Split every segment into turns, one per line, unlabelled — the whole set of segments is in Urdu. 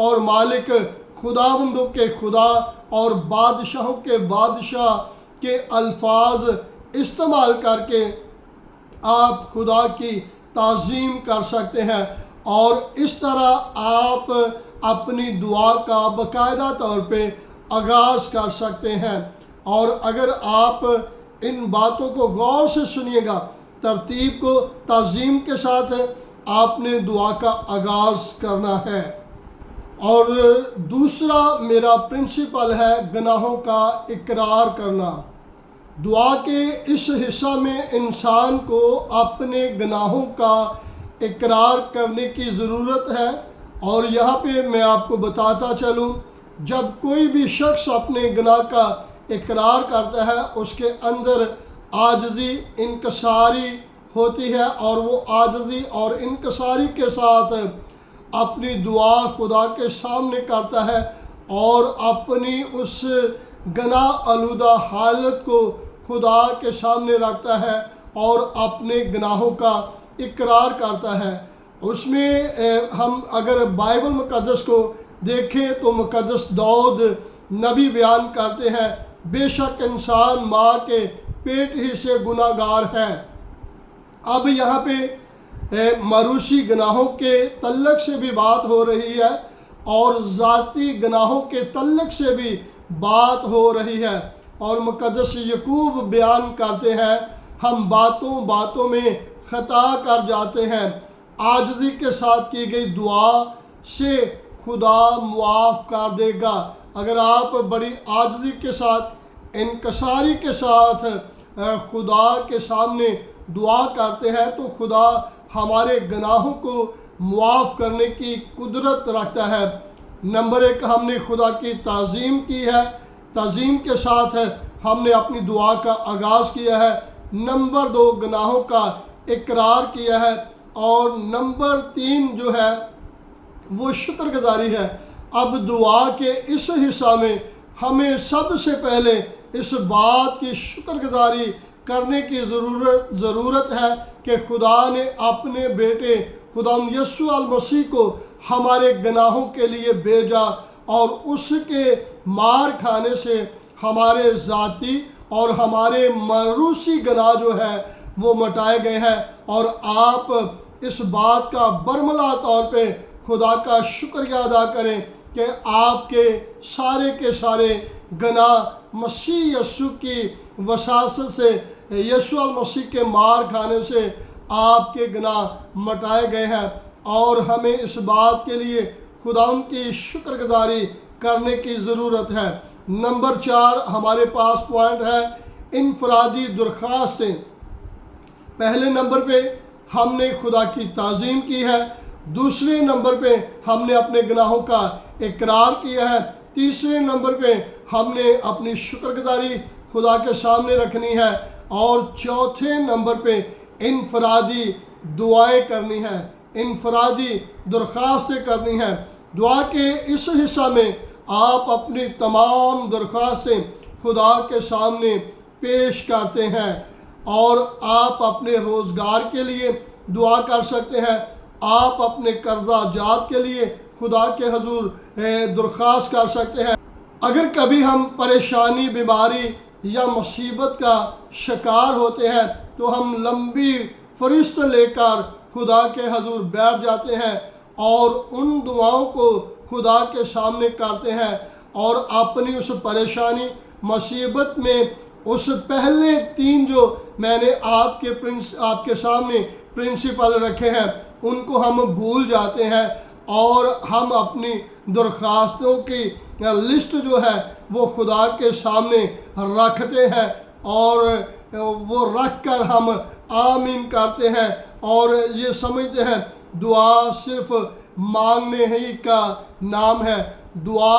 اور مالک، خداوندوں کے خدا اور بادشاہوں کے بادشاہ کے الفاظ استعمال کر کے آپ خدا کی تعظیم کر سکتے ہیں، اور اس طرح آپ اپنی دعا کا باقاعدہ طور پہ آغاز کر سکتے ہیں۔ اور اگر آپ ان باتوں کو غور سے سنیے گا، ترتیب کو تعظیم کے ساتھ آپ نے دعا کا آغاز کرنا ہے۔ اور دوسرا میرا پرنسپل ہے گناہوں کا اقرار کرنا۔ دعا کے اس حصہ میں انسان کو اپنے گناہوں کا اقرار کرنے کی ضرورت ہے، اور یہاں پہ میں آپ کو بتاتا چلوں، جب کوئی بھی شخص اپنے گناہ کا اقرار کرتا ہے، اس کے اندر عاجزی، انکساری ہوتی ہے، اور وہ عاجزی اور انکساری کے ساتھ اپنی دعا خدا کے سامنے کرتا ہے، اور اپنی اس گناہ آلودہ حالت کو خدا کے سامنے رکھتا ہے اور اپنے گناہوں کا اقرار کرتا ہے۔ اس میں ہم اگر بائبل مقدس کو دیکھیں تو مقدس داؤد نبی بیان کرتے ہیں، بے شک انسان ماں کے پیٹ ہی سے گناہ گار ہے۔ اب یہاں پہ معروشی گناہوں کے تعلق سے بھی بات ہو رہی ہے، اور ذاتی گناہوں کے تعلق سے بھی بات ہو رہی ہے، اور مقدس یعقوب بیان کرتے ہیں، ہم باتوں باتوں میں خطا کر جاتے ہیں، عاجزی کے ساتھ کی گئی دعا سے خدا معاف کر دے گا۔ اگر آپ بڑی عاجزی کے ساتھ، انکساری کے ساتھ خدا کے سامنے دعا کرتے ہیں تو خدا ہمارے گناہوں کو معاف کرنے کی قدرت رکھتا ہے۔ نمبر ایک، ہم نے خدا کی تعظیم کی ہے، تعظیم کے ساتھ ہم نے اپنی دعا کا آغاز کیا ہے۔ نمبر دو، گناہوں کا اقرار کیا ہے، اور نمبر تین جو ہے وہ شکر گزاری ہے۔ اب دعا کے اس حصہ میں ہمیں سب سے پہلے اس بات کی شکر گزاری کرنے کی ضرورت ہے کہ خدا نے اپنے بیٹے خدا یسوع المسیح کو ہمارے گناہوں کے لیے بھیجا، اور اس کے مار کھانے سے ہمارے ذاتی اور ہمارے موروثی گناہ جو ہے وہ مٹائے گئے ہیں، اور آپ اس بات کا برملا طور پہ خدا کا شکریہ ادا کریں کہ آپ کے سارے گناہ مسیح یسوع کی وساطت سے، یسوع المسیح کے مار کھانے سے آپ کے گناہ مٹائے گئے ہیں، اور ہمیں اس بات کے لیے خدا ان کی شکر گزاری کرنے کی ضرورت ہے۔ نمبر 4 ہمارے پاس پوائنٹ ہے انفرادی درخواستیں۔ پہلے نمبر پہ ہم نے خدا کی تعظیم کی ہے، دوسرے نمبر پہ ہم نے اپنے گناہوں کا اقرار کیا ہے، تیسرے نمبر پہ ہم نے اپنی شکر گزاری خدا کے سامنے رکھنی ہے، اور چوتھے نمبر پہ انفرادی دعائیں کرنی ہیں، انفرادی درخواستیں کرنی ہیں۔ دعا کے اس حصہ میں آپ اپنی تمام درخواستیں خدا کے سامنے پیش کرتے ہیں، اور آپ اپنے روزگار کے لیے دعا کر سکتے ہیں، آپ اپنے قرضہ جات کے لیے خدا کے حضور درخواست کر سکتے ہیں۔ اگر کبھی ہم پریشانی، بیماری یا مصیبت کا شکار ہوتے ہیں تو ہم لمبی فہرست لے کر خدا کے حضور بیٹھ جاتے ہیں، اور ان دعاؤں کو خدا کے سامنے کرتے ہیں، اور اپنی اس پریشانی، مصیبت میں اس پہلے 3 جو میں نے آپ کے سامنے پرنسپل رکھے ہیں ان کو ہم بھول جاتے ہیں، اور ہم اپنی درخواستوں کی لسٹ جو ہے وہ خدا کے سامنے رکھتے ہیں، اور وہ رکھ کر ہم آمین کرتے ہیں، اور یہ سمجھتے ہیں دعا صرف مانگنے ہی کا نام ہے۔ دعا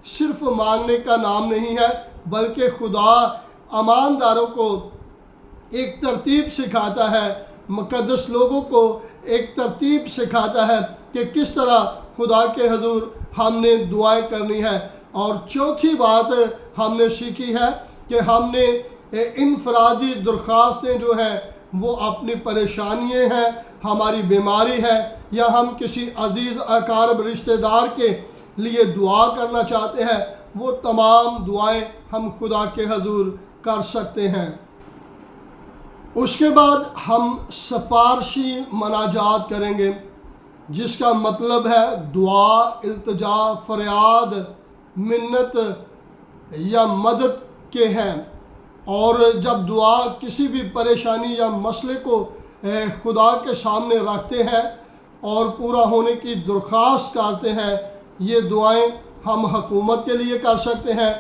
صرف مانگنے کا نام نہیں ہے، بلکہ خدا ایمانداروں کو ایک ترتیب سکھاتا ہے، مقدس لوگوں کو ایک ترتیب سکھاتا ہے کہ کس طرح خدا کے حضور ہم نے دعائیں کرنی ہے۔ اور چوتھی بات ہم نے سیکھی ہے کہ ہم نے انفرادی درخواستیں جو ہیں وہ اپنی پریشانیاں ہیں، ہماری بیماری ہے، یا ہم کسی عزیز اقارب رشتہ دار کے لیے دعا کرنا چاہتے ہیں وہ تمام دعائیں ہم خدا کے حضور کر سکتے ہیں۔ اس کے بعد ہم سفارشی مناجات کریں گے، جس کا مطلب ہے دعا، التجا، فریاد، منت یا مدد کے ہیں۔ اور جب دعا کسی بھی پریشانی یا مسئلے کو خدا کے سامنے رکھتے ہیں اور پورا ہونے کی درخواست کرتے ہیں، یہ دعائیں ہم حکومت کے لیے کر سکتے ہیں،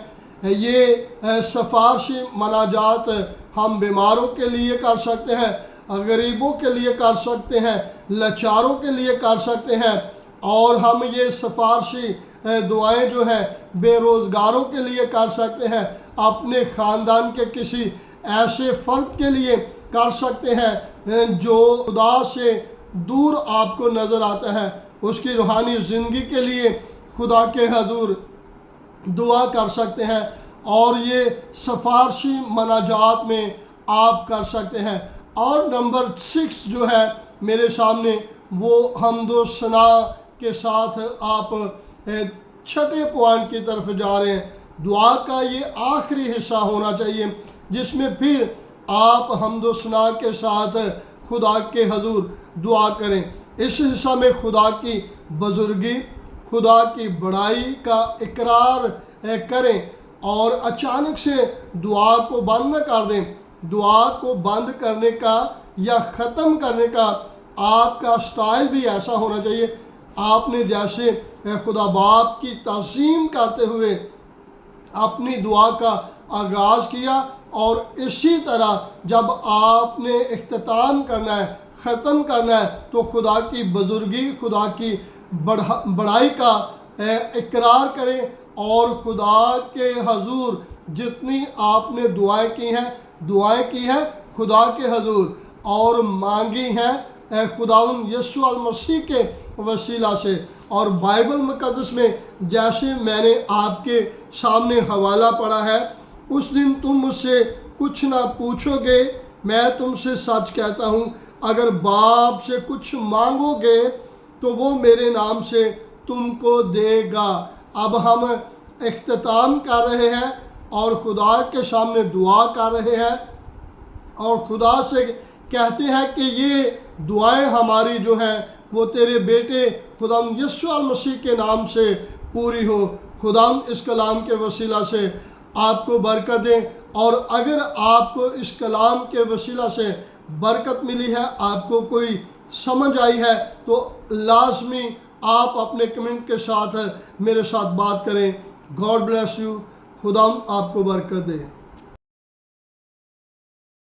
یہ سفارشی مناجات ہم بیماروں کے لیے کر سکتے ہیں، غریبوں کے لیے کر سکتے ہیں، لاچاروں کے لیے کر سکتے ہیں، اور ہم یہ سفارشی دعائیں جو ہیں بے روزگاروں کے لیے کر سکتے ہیں، اپنے خاندان کے کسی ایسے فرد کے لیے کر سکتے ہیں جو خدا سے دور آپ کو نظر آتا ہے، اس کی روحانی زندگی کے لیے خدا کے حضور دعا کر سکتے ہیں، اور یہ سفارشی مناجات میں آپ کر سکتے ہیں۔ اور نمبر 6 جو ہے میرے سامنے، وہ حمد و ثنا کے ساتھ آپ 6 پوائنٹ کی طرف جا رہے ہیں۔ دعا کا یہ آخری حصہ ہونا چاہیے جس میں پھر آپ حمد و ثنا کے ساتھ خدا کے حضور دعا کریں۔ اس حصہ میں خدا کی بزرگی، خدا کی بڑائی کا اقرار کریں، اور اچانک سے دعا کو بند نہ کر دیں۔ دعا کو بند کرنے کا یا ختم کرنے کا آپ کا سٹائل بھی ایسا ہونا چاہیے، آپ نے جیسے خدا باپ کی تعظیم کرتے ہوئے اپنی دعا کا آغاز کیا، اور اسی طرح جب آپ نے اختتام کرنا ہے، ختم کرنا ہے، تو خدا کی بزرگی، خدا کی بڑائی کا اقرار کریں، اور خدا کے حضور جتنی آپ نے دعائیں کی ہیں خدا کے حضور، اور مانگی ہیں خداوند یسوع المسیح کے وسیلہ سے۔ اور بائبل مقدس میں جیسے میں نے آپ کے سامنے حوالہ پڑھا ہے، اس دن تم مجھ سے کچھ نہ پوچھو گے، میں تم سے سچ کہتا ہوں اگر باپ سے کچھ مانگو گے تو وہ میرے نام سے تم کو دے گا۔ اب ہم اختتام کر رہے ہیں اور خدا کے سامنے دعا کر رہے ہیں، اور خدا سے کہتے ہیں کہ یہ دعائیں ہماری جو ہیں وہ تیرے بیٹے خدا یسوع المسیح کے نام سے پوری ہو۔ خدا اس کلام کے وسیلہ سے آپ کو برکت دیں، اور اگر آپ کو اس کلام کے وسیلہ سے برکت ملی ہے، آپ کو کوئی سمجھ آئی ہے، تو لازمی آپ اپنے کمنٹ کے ساتھ میرے ساتھ بات کریں۔ گاڈ بلیس یو، خدا آپ کو برکت دے۔